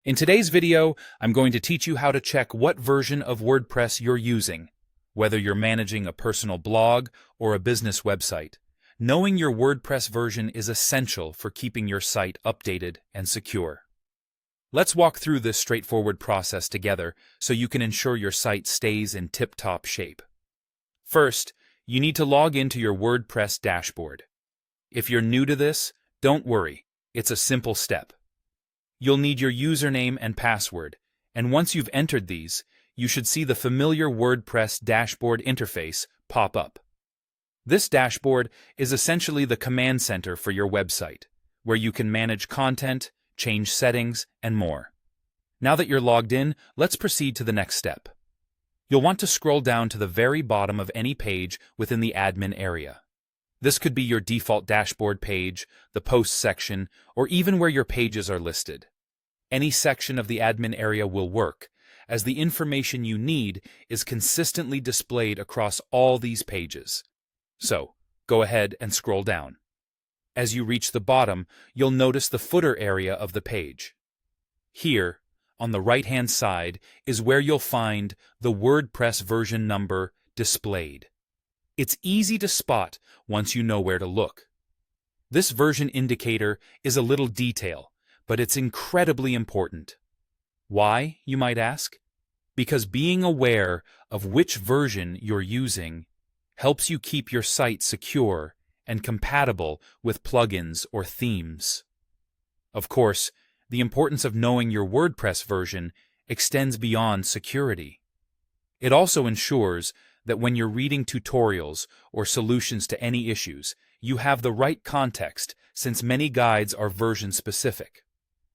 In today's video, I'm going to teach you how to check what version of WordPress you're using, whether you're managing a personal blog or a business website. Knowing your WordPress version is essential for keeping your site updated and secure. Let's walk through this straightforward process together so you can ensure your site stays in tip-top shape. First, you need to log into your WordPress dashboard. If you're new to this, don't worry, it's a simple step. You'll need your username and password, and once you've entered these, you should see the familiar WordPress dashboard interface pop up. This dashboard is essentially the command center for your website, where you can manage content, change settings, and more. Now that you're logged in, let's proceed to the next step. You'll want to scroll down to the very bottom of any page within the admin area. This could be your default dashboard page, the posts section, or even where your pages are listed. Any section of the admin area will work, as the information you need is consistently displayed across all these pages. So, go ahead and scroll down. As you reach the bottom, you'll notice the footer area of the page. Here, on the right-hand side, is where you'll find the WordPress version number displayed. It's easy to spot once you know where to look. This version indicator is a little detail, but it's incredibly important. Why, you might ask? Because being aware of which version you're using helps you keep your site secure and compatible with plugins or themes. Of course, the importance of knowing your WordPress version extends beyond security. It also ensures that when you're reading tutorials or solutions to any issues, you have the right context, since many guides are version-specific.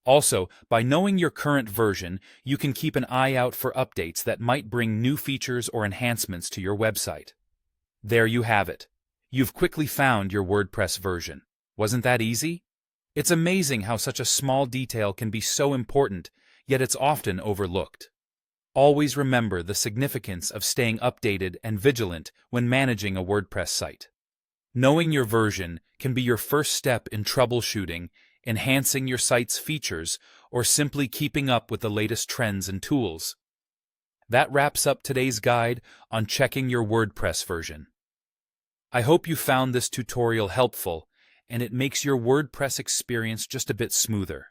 Also, by knowing your current version, you can keep an eye out for updates that might bring new features or enhancements to your website. There you have it. You've quickly found your WordPress version. Wasn't that easy? It's amazing how such a small detail can be so important, yet it's often overlooked. Always remember the significance of staying updated and vigilant when managing a WordPress site. Knowing your version can be your first step in troubleshooting, enhancing your site's features, or simply keeping up with the latest trends and tools. That wraps up today's guide on checking your WordPress version. I hope you found this tutorial helpful and it makes your WordPress experience just a bit smoother.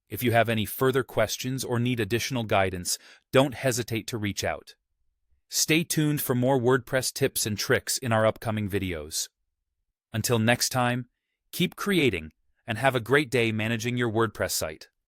If you have any further questions or need additional guidance, don't hesitate to reach out. Stay tuned for more WordPress tips and tricks in our upcoming videos. Until next time, keep creating and have a great day managing your WordPress site.